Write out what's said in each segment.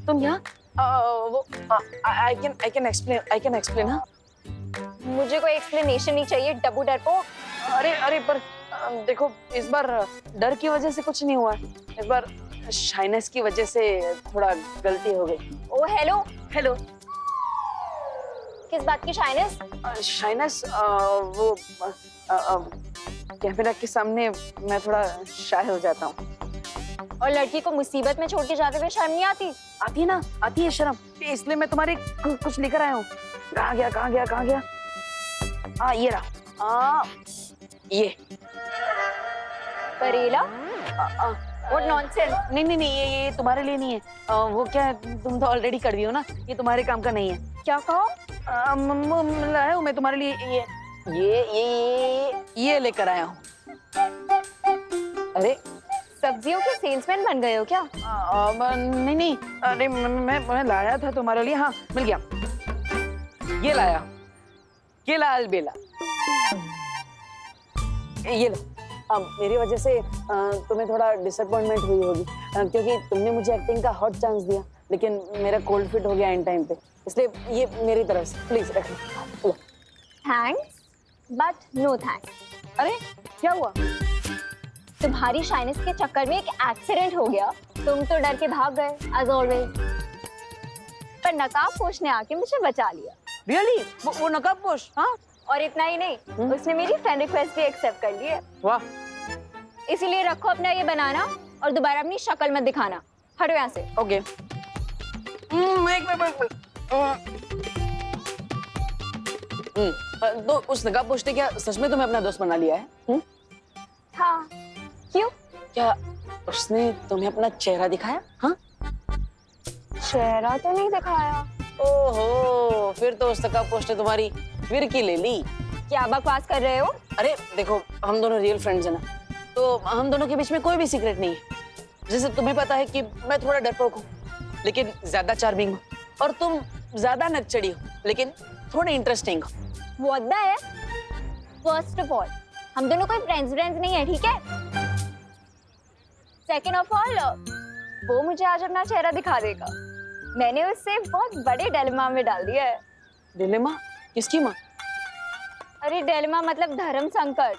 तुम यहाँ? वो आई कैन एक्सप्लेन। हाँ, मुझे कोई एक्सप्लेनेशन नहीं चाहिए डब्बू डरपोक। अरे पर देखो, इस बार डर की वजह से कुछ नहीं हुआ, इस बार शाइनेस की वजह से थोड़ा गलती हो गई। ओ हेलो, हेलो। किस बात की शाइनेस? शाइनेस वो कैमरा के सामने मैं थोड़ा शाय हो जाता हूँ। और लड़की को मुसीबत में छोड़ के जाते हुए शर्म नहीं आती? आती है ना, आती है शर्म, इसलिए मैं तुम्हारे कुछ लेकर आया हूँ। कहाँ गया? ये रहा। ये करेला? What nonsense? नहीं, ये तुम्हारे लिए नहीं है। वो क्या है, तुम तो ऑलरेडी कर दी हो ना, ये तुम्हारे काम का नहीं है। क्या कहो? लाया हूँ मैं तुम्हारे लिए ये लेकर आया हूँ। अरे सब्जियों के सेल्समैन बन गए हो क्या? नहीं, अरे मैं लाया था तुम्हारे लिए। हाँ, मिल गया। ये लाया, ये लाल बेला, ये लो। मेरी वजह से तुम्हें थोड़ा डिसअपॉइंटमेंट हुई होगी, क्योंकि तुमने मुझे एक्टिंग का हॉट चांस दिया, लेकिन मेरा कोल्ड फिट हो गया एंड टाइम पे, इसलिए ये मेरी तरफ से प्लीज रख लो। Thanks but no thanks. अरे क्या हुआ? तुम्हारी शाइनेस के चक्कर में एक एक्सीडेंट हो गया, तुम तो डर के भाग गए एज ऑलवेज, पर नकाबपोश ने आके मुझे बचा लिया। रियली? वो नकाबपोश? हाँ, और इतना ही नहीं, उसने मेरी फ्रेंड रिक्वेस्ट भी एक्सेप्ट कर ली है। वाह। इसीलिए रखो अपना ये बनाना और दोबारा अपनी शक्ल मत दिखाना। हटो यहाँ से। ओके। तो उस नकाबपोश ने क्या सच में तुम्हें अपना दोस्त बना लिया है? हाँ, क्यों? क्या उसने तुम्हें अपना चेहरा दिखाया? हाँ, चेहरा तो नहीं दिखाया। ओहो, फिर तो उस नकाबपोश ने तुम्हारी फिरकी ले ली। क्या बकवास कर रहे हो? अरे देखो, हम दोनों रियल फ्रेंड्स हैं ना, तो हम दोनों के बीच में कोई भी सीक्रेट नहीं है। जैसे तुम्हें पता है कि मैं थोड़ा डरपोक हूँ, लेकिन ज्यादा चार्मिंग हूँ, और तुम ज्यादा नकचड़ी हो, लेकिन थोड़ी इंटरेस्टिंग हो। What the है? First of all, हम दोनों कोई फ्रेंड्स नहीं है, ठीक है? Second of all, वो मुझे आज अपना चेहरा दिखा देगा। मैंने उससे बहुत बड़े डिलेमा में डाल दिया है। डिलेमा? किसकी माँ? अरे डिलेमा मतलब धर्म संकट।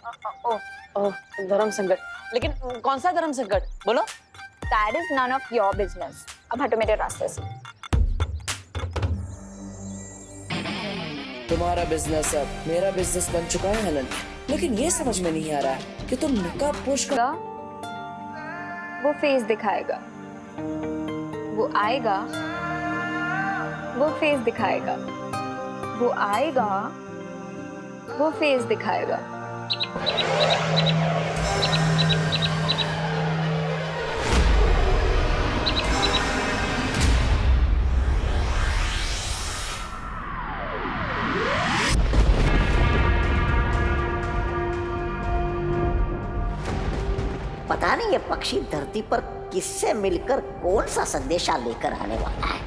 धर्म संकट? लेकिन कौन सा धर्म संकट, बोलो? That is none of your business. अब हटो मेरे रास्ते से। तुम्हारा बिजनेस अब मेरा बिजनेस बन चुका है हेलन, लेकिन ये समझ में नहीं आ रहा है कि तुम नकाबपोश का वो फेस दिखाएगा, वो आएगा, वो फेस दिखाएगा, वो आएगा, वो फेस दिखाएगा। पता नहीं ये पक्षी धरती पर किससे मिलकर कौन सा संदेशा लेकर आने वाला है।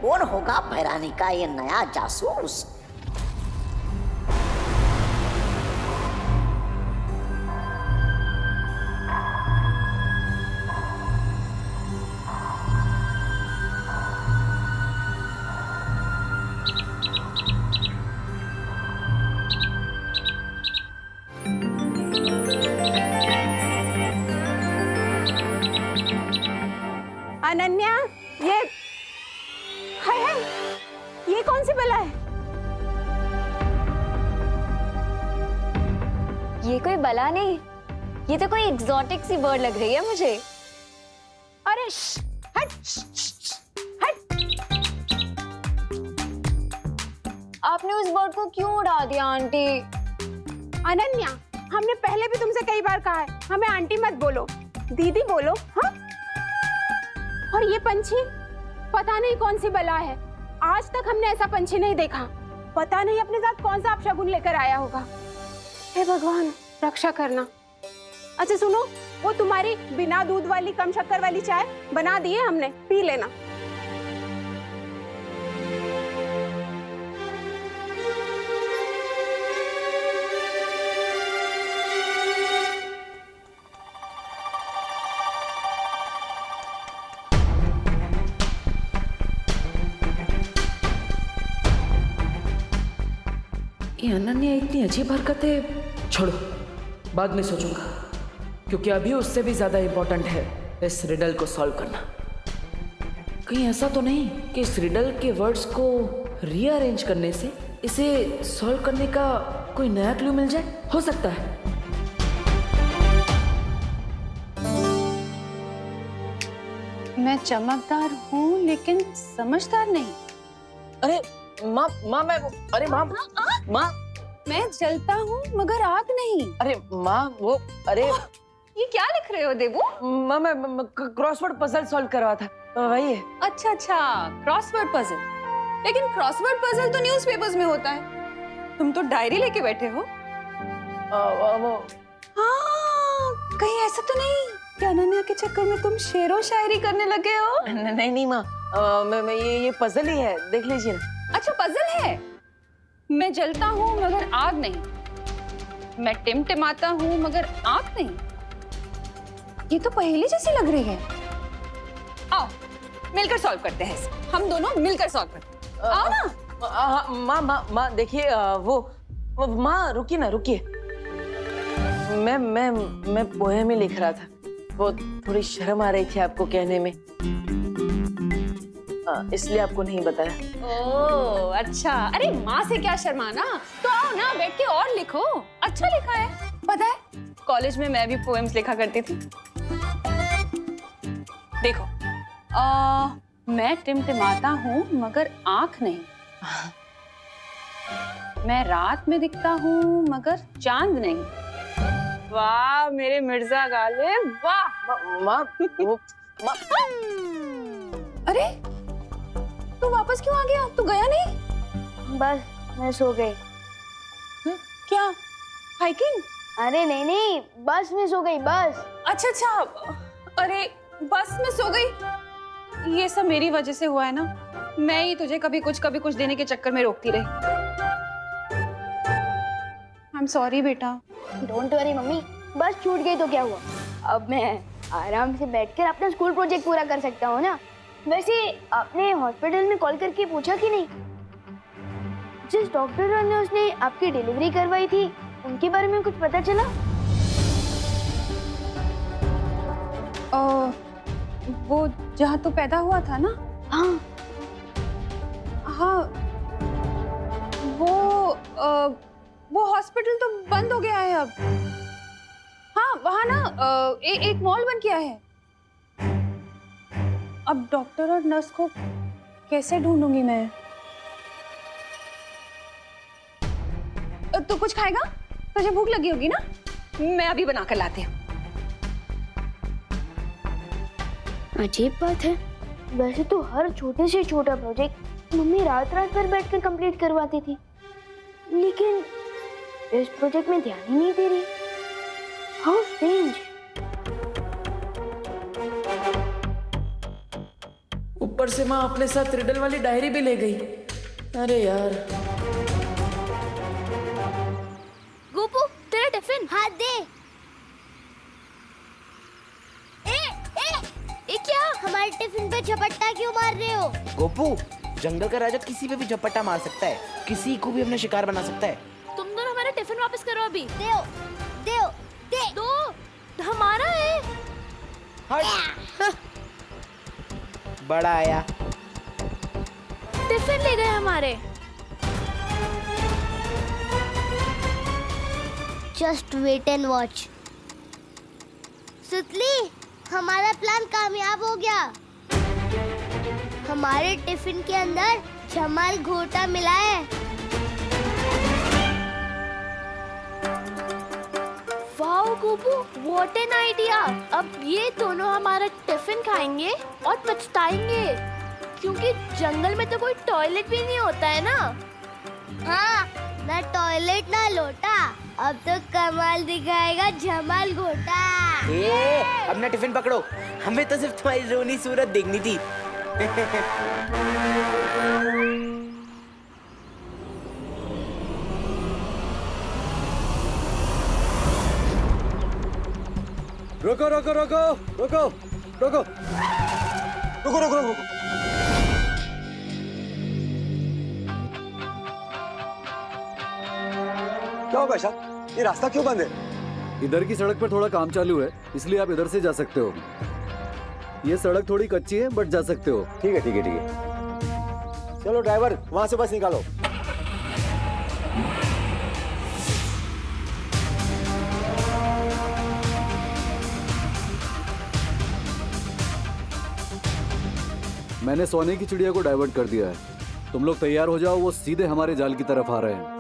कौन होगा भैरानी का ये नया जासूस? अनन्या, ये हाय हाय, ये कौन सी बला है? ये कोई बला नहीं, ये तो कोई एग्जॉटिक सी बर्ड लग रही है मुझे। अरे हट, हट। आपने उस बर्ड को क्यों उड़ा दिया आंटी? अनन्या, हमने पहले भी तुमसे कई बार कहा है, हमें आंटी मत बोलो, दीदी बोलो। हाँ, और ये पंछी पता नहीं कौन सी बला है, आज तक हमने ऐसा पंछी नहीं देखा। पता नहीं अपने साथ कौन सा अपशगुन लेकर आया होगा। हे भगवान, रक्षा करना। अच्छा सुनो, वो तुम्हारी बिना दूध वाली कम शक्कर वाली चाय बना दी है हमने, पी लेना। ये अनन्या इतनी अजीब हरकतें छोड़ो, बाद में सोचूंगा, क्योंकि अभी उससे भी ज्यादा इंपॉर्टेंट है इस रिडल को सॉल्व करना। कहीं ऐसा तो नहीं कि इस रिडल के वर्ड्स को रीअरेंज करने से इसे सॉल्व करने का कोई नया क्लू मिल जाए? हो सकता है। मैं चमकदार हूँ लेकिन समझदार नहीं। अरे माँ माँ मैं अरे माँ माँ मैं जलता हूँ मगर आग नहीं। अरे माँ वो अरे ये क्या लिख रहे हो देबू? माँ मैं क्रॉसवर्ड पजल सॉल्व कर रहा था, वही है। अच्छा अच्छा, क्रॉसवर्ड पजल। लेकिन क्रॉसवर्ड पजल तो न्यूज़पेपर्स में होता है, तुम तो डायरी लेके बैठे हो। वो हाँ, कहीं ऐसा तो नहीं कि अनन्या के चक्कर में तुम शेरो शायरी करने लगे हो? नहीं नहीं माँ, मैं ये पजल ही है, देख लीजिए ना। अच्छा पजल है। मैं जलता हूँ मगर आग नहीं, मैं टिमटिमाता हूँ मगर आग नहीं। ये तो पहेली जैसी लग रही है। आओ मिलकर सॉल्व करते हैं इसे। हम दोनों मिलकर सॉल्व करते हैं। आओ ना। माँ माँ माँ देखिए, वो माँ रुकिए ना, रुकिए। मैं पोएम ही लिख रहा था, वो थोड़ी शर्म आ रही थी आपको कहने में, इसलिए आपको नहीं बताया। ओह अच्छा, अरे माँ से क्या शर्माना, तो आओ ना बैठ के और लिखो। अच्छा लिखा है, पता है कॉलेज में मैं भी पोएम्स लिखा करती थी। देखो, मैं टिमटिमाता हूँ मगर आँख नहीं, मैं रात में दिखता हूँ मगर चांद नहीं। वाह मेरे मिर्जा गालिब, वाह। माँ वो माँ, अरे तू वापस क्यों आ गया? तू गया नहीं? बस मैं सो गई। क्या हाइकिंग? अरे नहीं नहीं, बस में सो गई, बस। अच्छा अच्छा, अरे बस में सो गई। ये सब मेरी वजह से हुआ है ना, मैं ही तुझे कभी कुछ देने के चक्कर में रोकती रही। आई एम सॉरी बेटा। डोंट वरी मम्मी, बस छूट गई तो क्या हुआ, अब मैं आराम से बैठकर अपना स्कूल प्रोजेक्ट पूरा कर सकता हूँ ना। वैसे आपने हॉस्पिटल में कॉल करके पूछा कि नहीं, जिस डॉक्टर ने उसने आपकी डिलीवरी करवाई थी उनके बारे में कुछ पता चला? वो जहाँ तू पैदा हुआ था ना? हाँ हाँ, वो हॉस्पिटल तो बंद हो गया है अब। हाँ वहाँ ना एक मॉल बन गया है। अब डॉक्टर और नर्स को कैसे ढूंढूंगी मैं? तू कुछ खाएगा? तुझे भूख लगी होगी ना, मैं अभी बना कर लाती हूँ। अजीब बात है, वैसे तो हर छोटे से छोटा प्रोजेक्ट मम्मी रात रात भर बैठकर कंप्लीट करवाती थी, लेकिन इस प्रोजेक्ट में ध्यान ही नहीं दे रही। How strange. ऊपर से माँ अपने साथ रिडल वाली डायरी भी ले गई। अरे यार। गोपू तेरा टिफिन। हाथ दे। ए क्या, हमारे टिफिन पे झपट्टा क्यों मार रहे हो? गोपू, जंगल का राजा किसी पे भी झपट्टा मार सकता है, किसी को भी अपना शिकार बना सकता है। तुम दोनों हमारा टिफिन वापस करो अभी। दे दो, हमारा है। हट। बड़ा आया। टिफिन ले गए हमारे। Just wait and watch. सुतली, हमारा प्लान कामयाब हो गया। हमारे टिफिन के अंदर जमाल घोटा मिला है। Wow Gopu, what an idea. अब ये दोनों हमारा टिफिन खाएंगे और पछताएंगे, क्योंकि जंगल में तो कोई टॉयलेट भी नहीं होता है ना। हाँ, ना टॉयलेट ना लोटा, अब तो कमाल दिखाएगा जमाल घोटा। अपना टिफिन पकड़ो, हमें तो सिर्फ तुम्हारी रोनी सूरत देखनी थी। रुको रुको रुको रुको रुको रुको रुको रुको। क्या हुआ भाई? ये रास्ता क्यों बंद है? इधर की सड़क पर थोड़ा काम चालू है, इसलिए आप इधर से जा सकते हो। ये सड़क थोड़ी कच्ची है, बट जा सकते हो। ठीक है, ठीक है, ठीक है। चलो ड्राइवर, वहां से बस निकालो। मैंने सोने की चिड़िया को डाइवर्ट कर दिया है। तुम लोग तैयार हो जाओ, वो सीधे हमारे जाल की तरफ आ रहे हैं।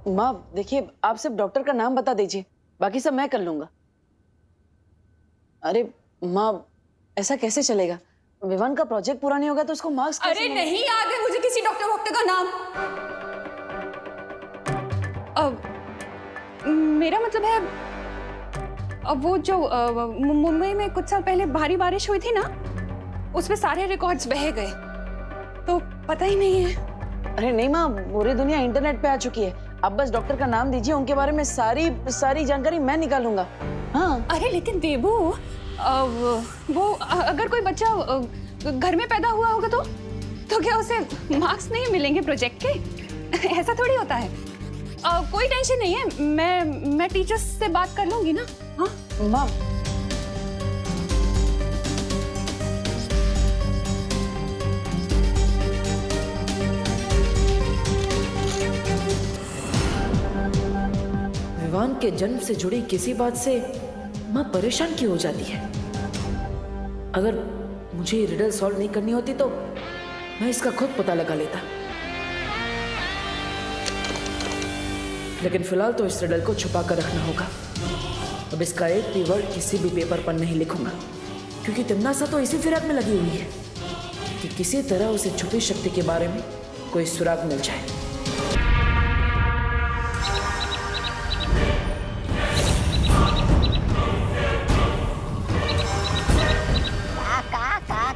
माँ देखिए, आप सिर्फ डॉक्टर का नाम बता दीजिए, बाकी सब मैं कर लूंगा। अरे माँ, ऐसा कैसे चलेगा? विवान का प्रोजेक्ट पूरा नहीं होगा तो उसको मार्क्स कैसे अरे मिलेंगे? नहीं याद है मुझे किसी डॉक्टर वॉक्टर का नाम। मेरा मतलब है, अब वो जो मुंबई में कुछ साल पहले भारी बारिश हुई थी ना, उसमें सारे रिकॉर्ड्स बह गए, तो पता ही नहीं है। अरे नहीं माँ, पूरी दुनिया इंटरनेट पे आ चुकी है। आप बस डॉक्टर का नाम दीजिए, उनके बारे में सारी जानकारी मैं निकालूंगा। हाँ। अरे लेकिन बेबू, वो अगर कोई बच्चा घर में पैदा हुआ होगा तो क्या उसे मार्क्स नहीं मिलेंगे प्रोजेक्ट के? ऐसा थोड़ी होता है। कोई टेंशन नहीं है, मैं टीचर्स से बात कर लूंगी ना। हाँ माँ, विवान के जन्म से जुड़ी किसी बात से माँ परेशान क्यों हो जाती है? अगर मुझे ये रिडल सॉल्व नहीं करनी होती तो मैं इसका खुद पता लगा लेता, लेकिन फिलहाल तो इस रिडल को छुपा कर रखना होगा। अब इसका एक भी वर्ड किसी भी पेपर पर नहीं लिखूंगा, क्योंकि तिमनासा तो इसी फिराक में लगी हुई है कि किसी तरह उसे छुपी शक्ति के बारे में कोई सुराग मिल जाए।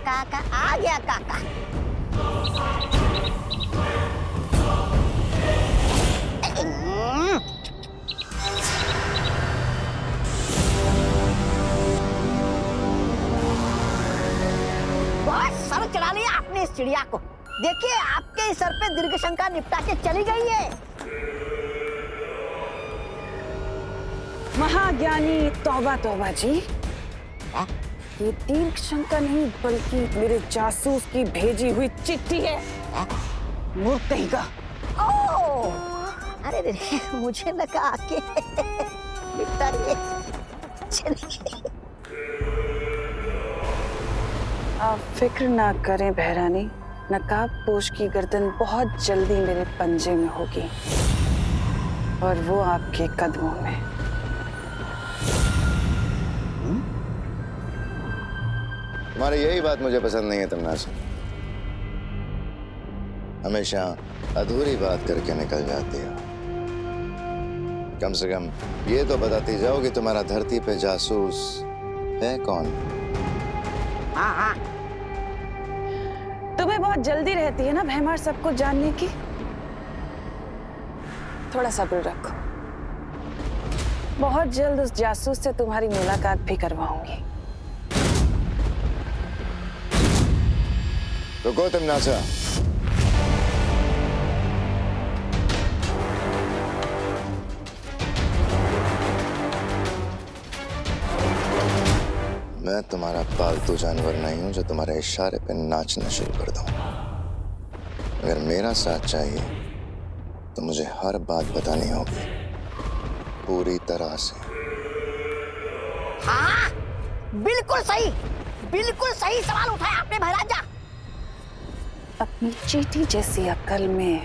काका आ गया काका। बहुत सर चढ़ा लिया आपने इस चिड़िया को। देखिए आपके सर पे दीर्घ शंका निपटा के चली गई है। महाज्ञानी तौबा तौबा जी, ये दीर्घ शंका नहीं बल्कि मेरे जासूस की भेजी हुई चिट्ठी है। मूर्ख कहीं का। ओह, अरे रे, मुझे लगा के निपटा लिए। चलिए। आप फिक्र ना करें बहरानी, नकाब पोश की गर्दन बहुत जल्दी मेरे पंजे में होगी और वो आपके कदमों में। तुम्हारी यही बात मुझे पसंद नहीं है तिमनासा। हमेशा अधूरी बात करके निकल जाती हो। कम से कम ये तो बताती जाओ कि तुम्हारा धरती पे जासूस है कौन? हाँ हाँ, तुम्हें बहुत जल्दी रहती है ना भैमार सब कुछ जानने की। थोड़ा सब्र रखो, बहुत जल्द उस जासूस से तुम्हारी मुलाकात भी करवाऊंगी। रुको तिमनासा, मैं तुम्हारा पालतू जानवर नहीं हूं जो तुम्हारे इशारे पे नाचना शुरू कर दूं। अगर मेरा साथ चाहिए तो मुझे हर बात बतानी होगी पूरी तरह से। हाँ, बिल्कुल सही सवाल उठाया आपने महाराजा। अपनी चींटी जैसी अकल में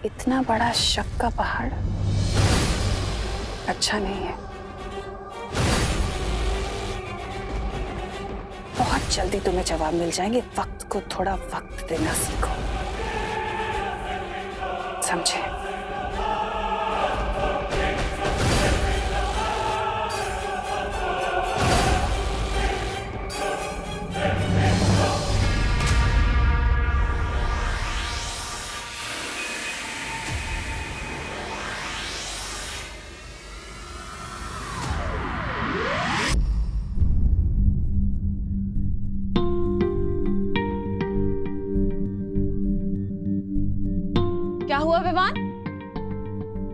इतना बड़ा शक का पहाड़ अच्छा नहीं है। बहुत जल्दी तुम्हें जवाब मिल जाएंगे। वक्त को थोड़ा वक्त देना सीखो, समझे?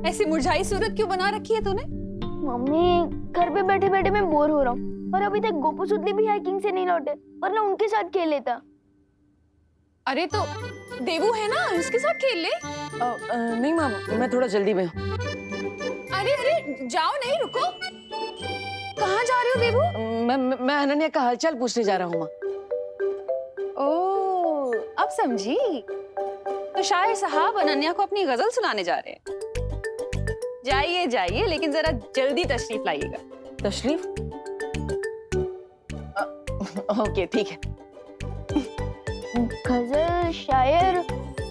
ऐसी मुरझाई सूरत क्यों बना रखी है तूने? मम्मी घर पे बैठे बैठे मैं बोर हो रहा हूँ और अभी तक गोपू सुतली भी हाइकिंग से नहीं लौटे, वरना उनके साथ खेल लेता। अरे तो देवू है ना, उसके साथ खेल ले। नहीं माँ, मैं थोड़ा जल्दी में हूँ। अरे अरे जाओ, नहीं रुको। कहाँ जा रहे हो देवू? मैं अनन्या का हालचाल पूछने जा रहा हूँ माँ। ओह, अब समझी। तो शायर साहब अनन्या को अपनी गजल सुनाने जा रहे हैं। जाइए जाइए, लेकिन जरा जल्दी तशरीफ लाइएगा। तशरीफ? ओके ठीक है। गजल, शायर,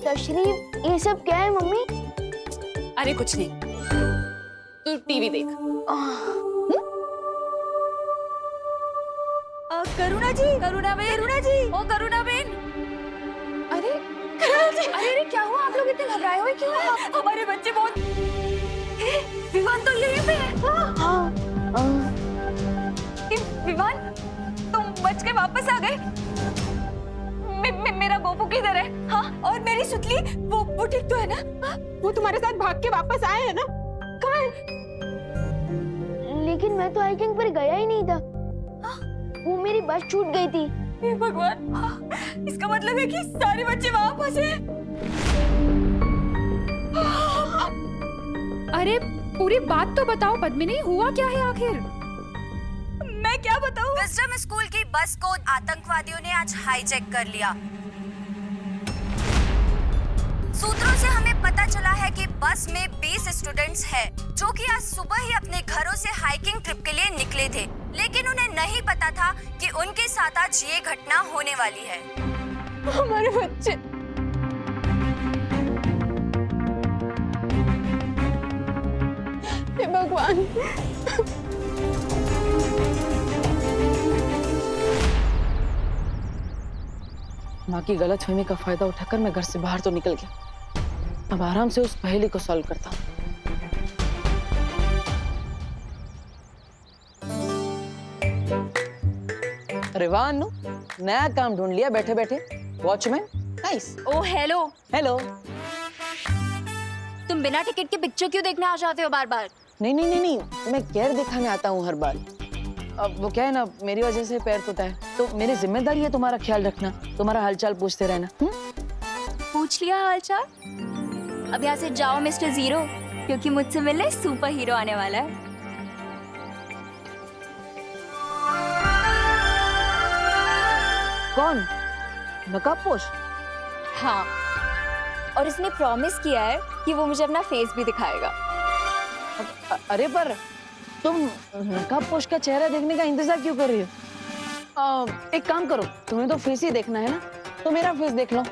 तशरीफ, ये सब क्या है मम्मी? अरे कुछ नहीं, तू टीवी देख। करुणा जी, करुणा जी, ओ करुणा बेन। अरे अरे अरे क्या हुआ? आप लोग इतने घबराए हुए क्यों हैं? हमारे बच्चे बहुत विवान तो यहीं पे है। विवान, तुम बच के वापस आ गए। मेरा गोपू किधर है? हाँ, और मेरी सुतली, वो ठीक तो है ना? वो तुम्हारे साथ भाग के वापस आए हैं ना? कहाँ है? लेकिन मैं तो हाइकिंग पर गया ही नहीं था। वो मेरी बस छूट गई थी। हे भगवान, इसका मतलब है कि सारे बच्चे वहाँ फंसे। अरे पूरी बात तो बताओ पद्मिनी, हुआ क्या है आखिर? मैं क्या बताऊं? विजडम स्कूल की बस को आतंकवादियों ने आज हाईजैक कर लिया। सूत्रों से हमें पता चला है कि बस में 20 स्टूडेंट्स हैं, जो कि आज सुबह ही अपने घरों से हाइकिंग ट्रिप के लिए निकले थे, लेकिन उन्हें नहीं पता था कि उनके साथ आज ये घटना होने वाली है। हमारे बच्चे। हे भगवान। माँ की गलतफहमी का फायदा उठाकर मैं घर से बाहर तो निकल गया। अब आराम से उस पहेली को सॉल्व करता हूँ। अरे वाह अनु, नया काम ढूंढ लिया बैठे बैठे। Watchman, nice. Oh hello. Hello. तुम बिना टिकट के पिक्चर क्यों देखने आ जाते हो बार बार? नहीं नहीं नहीं नहीं, मैं केयर दिखाने आता हूँ हर बार। अब वो क्या है ना, मेरी वजह से पैर टूटा है, तो मेरी जिम्मेदारी है तुम्हारा ख्याल रखना, तुम्हारा हालचाल पूछते रहना। पूछ लिया हालचाल? अब यहाँ से जाओ मिस्टर जीरो, क्योंकि मुझसे मिलने सुपर हीरो आने वाला है। कौन? नकाबपोश? हाँ, और इसने प्रॉमिस किया है कि वो मुझे अपना फेस भी दिखाएगा। अरे पर तुम नकाबपोश का चेहरा देखने का इंतजार क्यों कर रही हो? एक काम करो, तुम्हें तो फेस ही देखना है ना, तो मेरा फेस देख लो।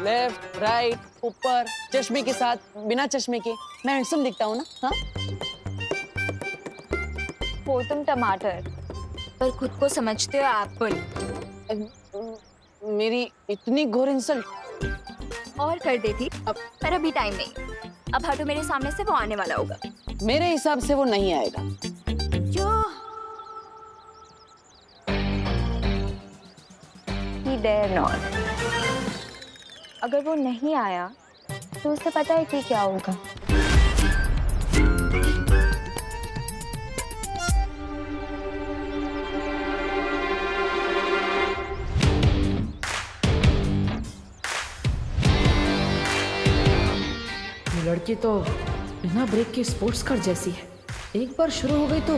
लेफ्ट, राइट, ऊपर, चश्मे के साथ, बिना चश्मे के, मैं हैंडसम दिखता हूँ ना? हाँ? वो तुम टमाटर, पर खुद को समझते हो एप्पल। मेरी इतनी घोर इंसल्ट और कर देती, पर अभी टाइम नहीं। अब हटो मेरे सामने से, वो आने वाला होगा। मेरे हिसाब से वो नहीं आएगा। क्यों? He dare not। अगर वो नहीं आया तो उसे पता है कि क्या होगा। ये लड़की तो बिना ब्रेक के स्पोर्ट्स कार जैसी है। एक बार शुरू हो गई तो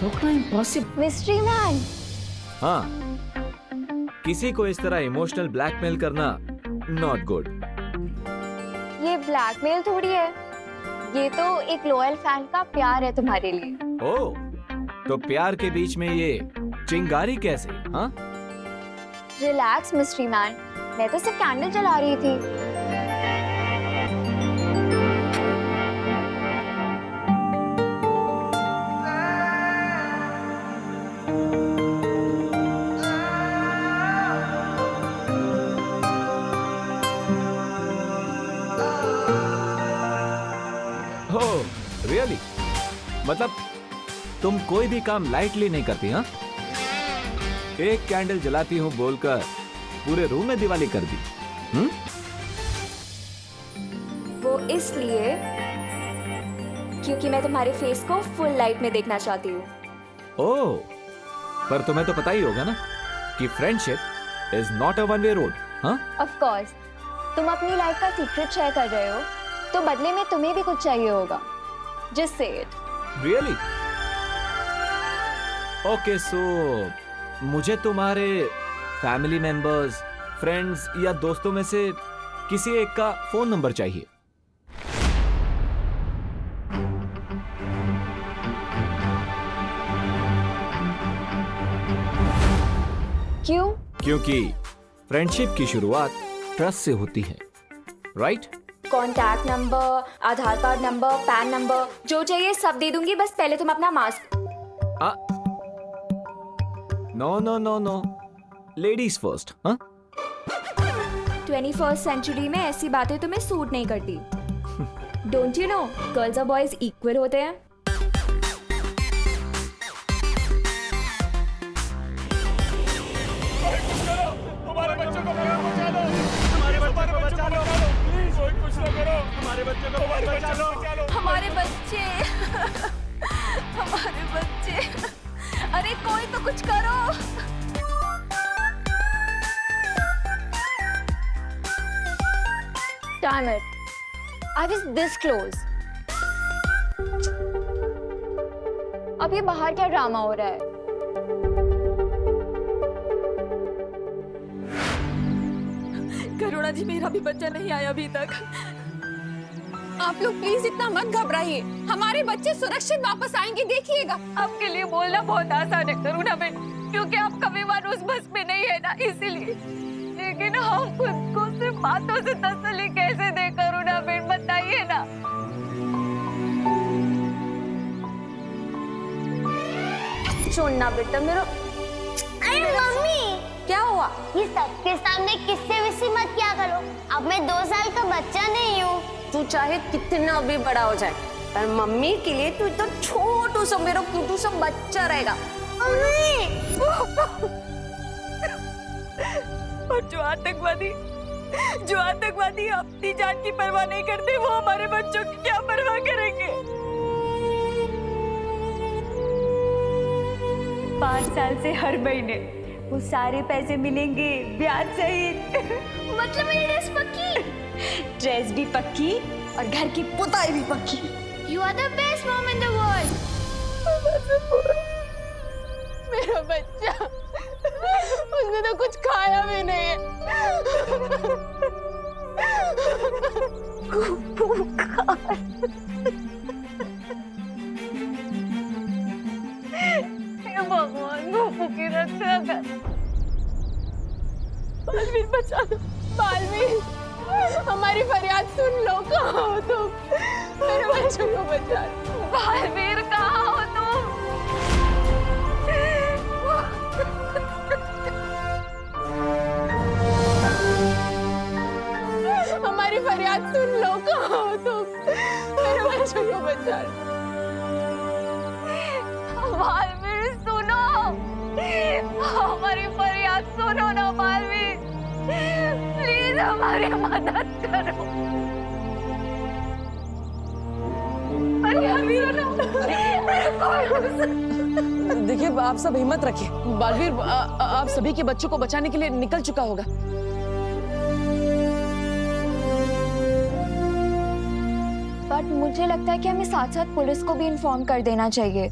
रोकना इम्पॉसिबल। Mystery man. हाँ, किसी को इस तरह इमोशनल ब्लैकमेल करना नॉट गुड। ये ब्लैकमेल थोड़ी है, ये तो एक लॉयल फैन का प्यार है तुम्हारे लिए। ओह, तो प्यार के बीच में ये चिंगारी कैसे? हाँ? रिलैक्स मिस्ट्री मैन, मैं तो सिर्फ कैंडल जला रही थी। रियली? मतलब तुम कोई भी काम लाइटली नहीं करती? हाँ, एक कैंडल जलाती हूँ बोलकर पूरे रूम में दिवाली कर दी। वो इसलिए क्योंकि मैं तुम्हारे फेस को फुल लाइट में देखना चाहती हूँ। ओह, पर तुम्हें तो पता ही होगा ना कि friendship is not a one way road. हाँ, ऑफ कोर्स, तुम अपनी लाइफ का सीक्रेट शेयर कर रहे हो, तो बदले में तुम्हें भी कुछ चाहिए होगा। Just say it. Really? Okay, सो मुझे तुम्हारे फैमिली मेंबर्स, फ्रेंड्स या दोस्तों में से किसी एक का फोन नंबर चाहिए। क्यों? क्योंकि फ्रेंडशिप की शुरुआत ट्रस्ट से होती है, right? Contact number, Aadhaar card number, PAN number, जो चाहिए सब दे दूंगी, बस पहले तुम अपना mask. No no no no, ladies first. हाँ, 21st सेंचुरी में ऐसी बातें तुम्हें सूट नहीं करती। डोंट यू नो, गर्ल्स और बॉयज इक्वल होते हैं। हमारे बच्चों को बचा लो, हमारे बच्चों को बचा लो, प्लीज कोई कुछ तो करो, हमारे बच्चों को बचा लो, हमारे बच्चे, हमारे बच्चे, अरे कोई तो कुछ करो। Damn it, I was this close. अब ये बाहर क्या ड्रामा हो रहा है? करुणा जी, मेरा भी बच्चा नहीं आया अभी तक। आप लोग प्लीज इतना मत घबराइए, हमारे बच्चे सुरक्षित वापस आएंगे, देखिएगा। आपके लिए बोलना बहुत आसान है करुणा बेन, क्योंकि आपका विमान उस बस में नहीं है ना, इसीलिए। लेकिन हम खुद को सिर्फ बातों से तसल्ली कैसे दे करुणा बेन, बताइए ना। छोड़ना बेटा मेरा। अरे मम्मी, क्या हुआ? ये सबके सामने किससे विसी मत क्या करो। अब मैं 2 साल का बच्चा नहीं हूँ। तू चाहे कितना भी बड़ा हो जाए, पर मम्मी के लिए तू तो छोटू सा मेरा क्यूटू सा बच्चा रहेगा। और जो आतंकवादी अपनी जान की परवाह नहीं करते, वो हमारे बच्चों की क्या परवाह करेंगे? 5 साल से हर महीने वो सारे पैसे मिलेंगे, ब्याज सहित। मतलब मेरी ड्रेस पक्की? ड्रेस भी पक्की और घर की पुताई भी पक्की। You are the best mom in the world. मेरा बच्चा, उसने तो कुछ खाया भी नहीं है। भगवान गोपू की रक्षा कर। बालवीर बचा लो, बालवीर, हमारी फरियाद सुन लो। कहाँ हो तुम? मेरे बच्चों को बचा लो। बालवीर, कहाँ हो तुम? हमारी फरियाद सुन लो। कहाँ हो तुम? मेरे बच्चों को बचा लो। बालवीर सुनो, हमारी फरियाद सुनो ना बालवीर, प्लीज हमारी मदद करो। देखिए, आप सब हिम्मत रखिए। बालवीर आप सभी के बच्चों को बचाने के लिए निकल चुका होगा। बट मुझे लगता है कि हमें साथ साथ पुलिस को भी इन्फॉर्म कर देना चाहिए।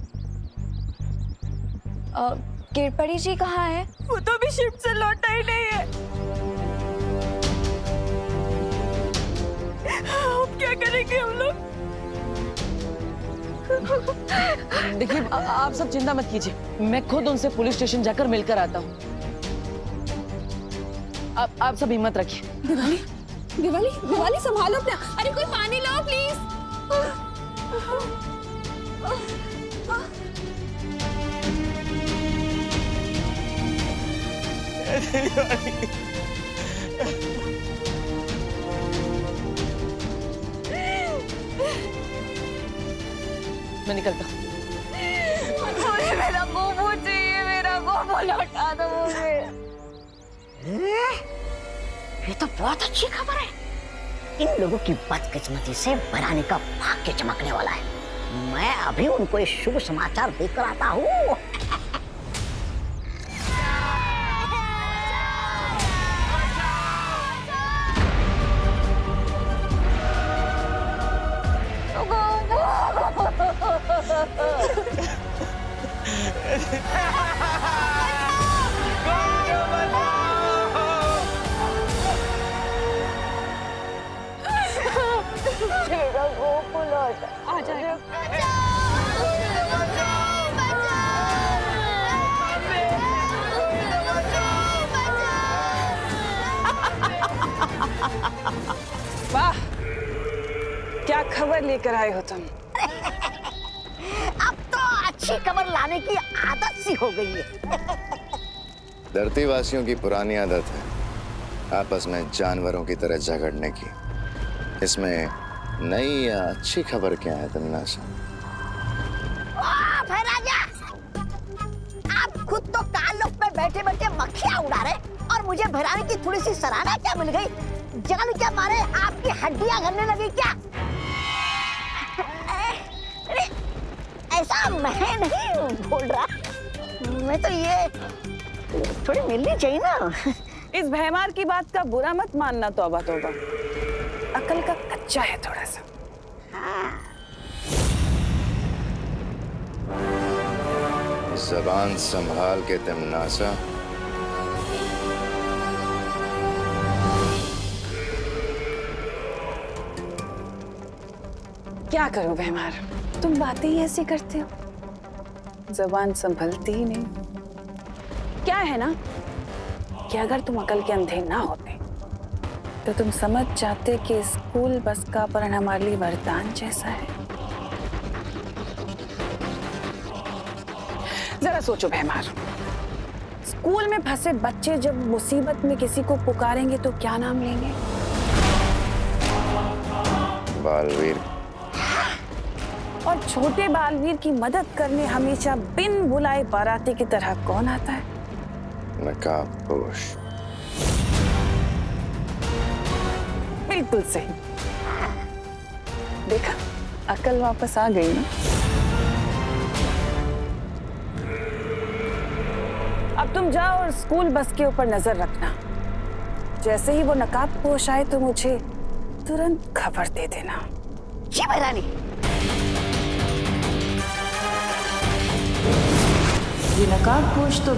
गिरपरी जी कहाँ है? वो तो अभी शिफ्ट से लौटा ही नहीं है। अब क्या करेंगे हम लोग? देखिए, आप सब चिंता मत कीजिए, मैं खुद उनसे पुलिस स्टेशन जाकर मिलकर आता हूँ। आप सब हिम्मत रखिए। दिवाली, दिवाली, दिवाली, संभालो अपना। अरे कोई पानी लाओ प्लीज। मैं निकलता हूँ। मुझे मेरा गोबू चाहिए, मेरा गोबू लौटा दो मुझे। ये तो बहुत अच्छी खबर है। इन लोगों की बदकिस्मती से भरानी का भाग्य चमकने वाला है। मैं अभी उनको एक शुभ समाचार देकर आता हूँ। आ जाएगा। वाह, क्या खबर लेकर आए हो तुम? अब तो अच्छी खबर लाने की आदत सी हो गई है। धरती वासियों की पुरानी आदत है आपस में जानवरों की तरह झगड़ने की। इसमें नई या अच्छी खबर क्या है तन्नासा? राजा, आप खुद तो कालोक में बैठे बैठे मक्खियां उड़ा रहे और मुझे भैरानी की थोड़ी सी सराहना क्या मिल गई? जान क्या मारे आपकी हड्डियां गलने लगी क्या? अरे ऐसा मैं नहीं बोल रहा, मैं तो ये थोड़ी मिलनी चाहिए ना। इस भैमार की बात का बुरा मत मानना, तौबा तौबा, अकल का कच्चा है थोड़ा सा। जबान संभाल के तन्नासा। क्या करूं भैमार, तुम बातें ही ऐसी करते हो, जबान संभलती ही नहीं। क्या है ना कि अगर तुम अकल के अंधे ना होते तो तुम समझ जाते कि स्कूल बस का परण हमारे लिए वरदान जैसा है। जरा सोचो भैमार, स्कूल में फंसे बच्चे जब मुसीबत में किसी को पुकारेंगे तो क्या नाम लेंगे? बालवीर। और छोटे बालवीर की मदद करने हमेशा बिन बुलाए बाराती की तरह कौन आता है? नकाबपोश। बिल्कुल सही। देखा, अकल वापस आ गई ना। अब तुम जाओ और स्कूल बस के ऊपर नजर रखना। जैसे ही वो नकाबपोश आए तो मुझे तुरंत खबर दे देना। जी भैरानी। ये नकाबपोश तो